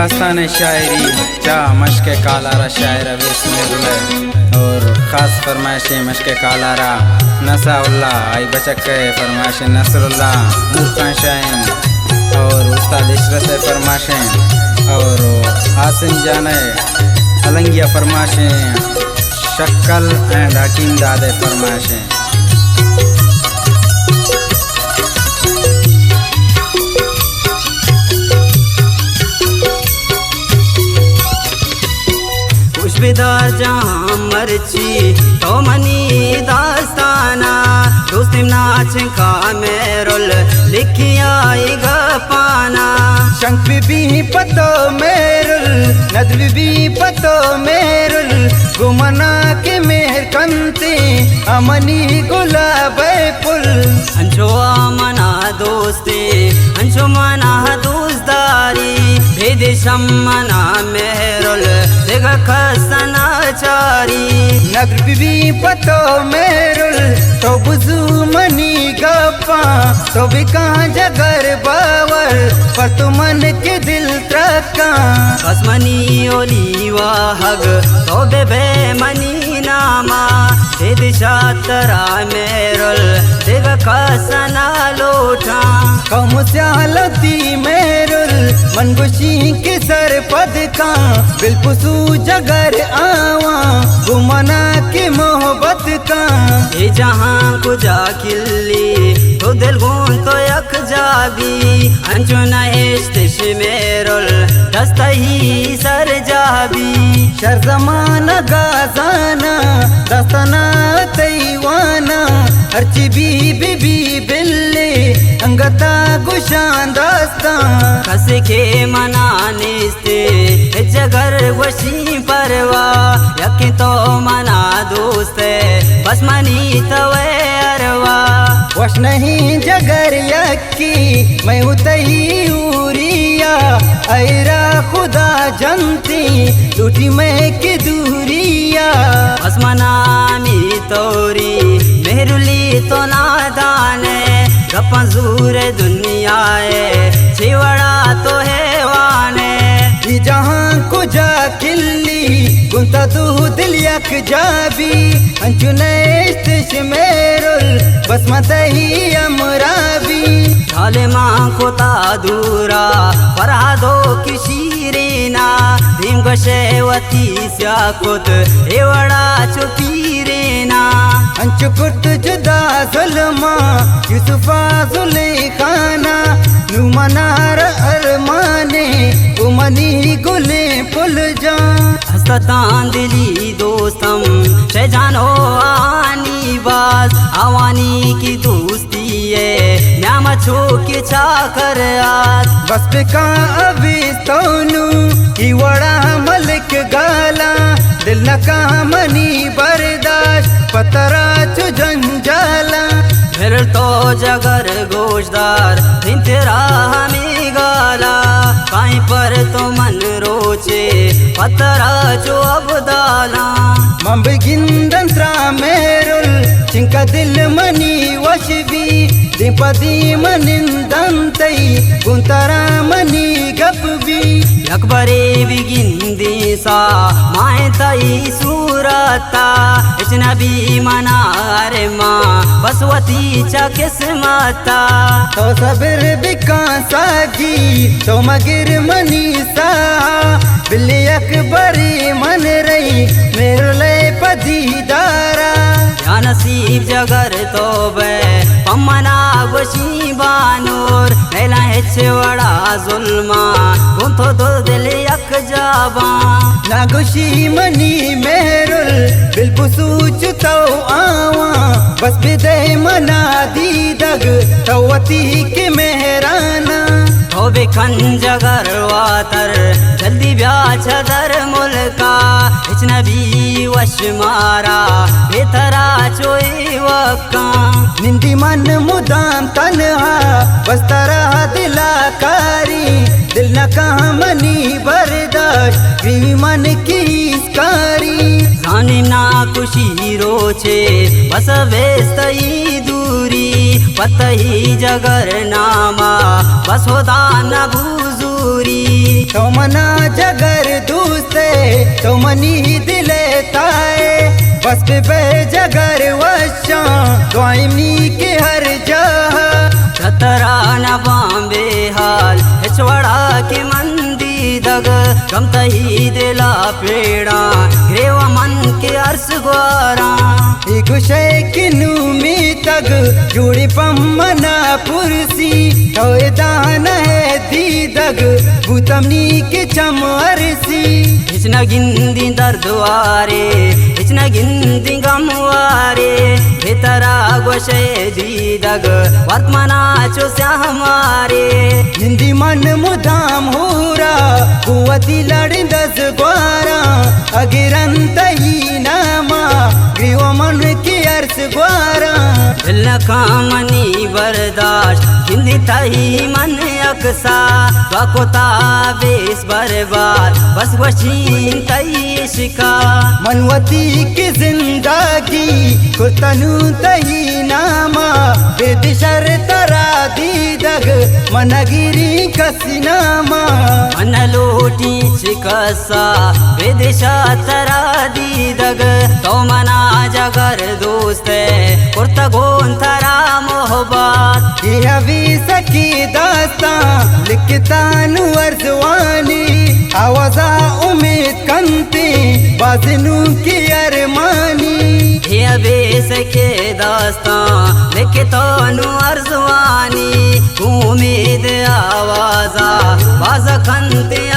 दास्तान शायरी चा मश्क कालारा शायर अवेस मेरुले और ख़ास फरमाइश मश्क कालारा नसाउल्ला आई बचक फरमाइश नसरुल्ला मुर्खान शाइन और उस्ताद इशरत फरमाइशें और आसिम जाने अलंगिया फरमाइशें शक्ल एंड हकीम दादे फरमाइशें। खुशबेदार जहाँ मर्ची तो मनी दास्ताना दोस्तिम नाच का मेरुल लिखिया पाना शंख भी पतो मेरुल नदवी भी पतो मेरुल गुमना के मेहर कंते अमनी गुलाब पुल अंशो मना दोस्ती अंशो मना दोस्तारी भेद शमना मेरुल देगा खसना चारी नदवी भी पतो मेरुल तो बुजू मनी गप्पा तो भी कहाँ जगर बावर पर तु मन के दिल त्रका बस मनी ओली वाहग तो बेबे मनी नामा हे दिशा तरा मेरुल देगा खसना लोटा कम स्यालती मेरुल मनगुशी के सर पद का बिलपुसू जगर आवा गुमना के मोहब्बत का ये जहाँ को जा किल्ली तो दिल गुन तो यक जाबी अंजुना इश्तिश मेरुल दस्ता ही सर जाबी शर जमाना गाजाना दस्तना तैवाना हरची बी बिल्ले अंगता गुशान दास्ता कसे के मनानिस्ते जगर वशी परवा यकी तो मना दोस्ते बस मनी तवे अरवा वश नहीं जगर यकी मैं उतही उरिया ऐरा खुदा जनती टूटी मैं की दूरिया बस मनामी तोरी मेरुली तो नादाने गपंजूर दुनियाए छिवड़ा तो है वाने जहाँ को जा किल्ली गुंता तू दिल यक जाबी अंचुनेश मेरुल बस मत ही अमराबी ढाले माँ को तादूरा फरादो की शीरीना भीम गशेवती स्याकुत एवड़ा चुपीरेना अंचुकुट जुदा जुल्मा यूसुफा जुलेखाना नुमनार अरमाने उमनी गुले पुल जा हस्ततान दिली दोस्तम शहजानो आनी बाज आवानी की दोस्ती है न्यामा छो के चाकर आज बस पे का अभी तोनू ही वड़ा मलिक गाला दिल न का मनी बर्दाश्त पतरा चु जंजाला फिर तो जगर गोशदार दिन तेरा हमें गाला काई पर तो मन रोचे पतरा जो अब दाला मम्ब गिंदन त्रा मेरुल चिंका दिल मनी वशबी दिपदी मनिंदन तई गुंतरा मनी गपबी अकबरे बिगिंदी सा माए तई सूरता इजनबी मनारे माँ बसवती चा किस्मता तो सबीर बिका सागी तो मगिर मनी सा बिल्ली अकबरी मन रही मेरुले पदीदारा या नसीब जगर तो बे पमना वशी बानूर मेला हेचवड़ा जुल्मा गुंथो दो दिल यक जाबा नागुशी मनी मेरुल बिलपुसू चुतो आवा बस बिदे मना दी दग तवती के मेहराना हो बेखन जगर वातर जल्दी ब्याह छदर मुल्का इजनबी वश मारा बेतरा चोई वक्का निंदी मन मुदाम तन्हा बस तरह दिलाकारी दिल न कहाँ मनी बर्दाश्त बीवी मन की इसकारी जानी ना खुशी रोचे बस वेस्तई दूरी पतही जगर नामा बस होदा न भूजू दूरी तो मना जगर दूसते तो मनी दिले ताए बस पे जगर वशा द्वाइमी के हर जह छतरा न बॉम्बे हाल हिचवड़ा के मंदी दग कम तही दिला पेड़ा ग्रेवा मन के अर्स ग्वारा गुशे किनु में तग जुड़ी पम्मना पुरसी तो दान है दीदग भूतमनी के चमरसी हिचना गिंदी दर्दवारे हिचना गिंदी गमवारे भीतरा गोशे दीदग वर्तमाना चो से हमारे हिंदी मन मुदाम होरा कुवती लड़ दस ग्वारा अगिरंत ही नामा ग्रीव मन की अर्स ग्वारा लखामनी बर्दाश्त हिंदी तही मन अक्सा तो ताबेस बर्बाद बस वशीन तही शिका मनवती की जिंदगी को तनु तही नामा बेदिशर तरा दीदग मनगिरी कसिनामा मन लोटी शिकसा बेदिशा तरा दीदग तो मना जगर दोस्त कुर्ता गोन तरा मोहब्बत ये अभी सकी दास्ता लिखता अर्जवानी आवाजा उम्मीद कंती बाजनू की अरमानी ये अभी सके दास्ता लिखता अर्जवानी उम्मीद आवाजा बाज कंती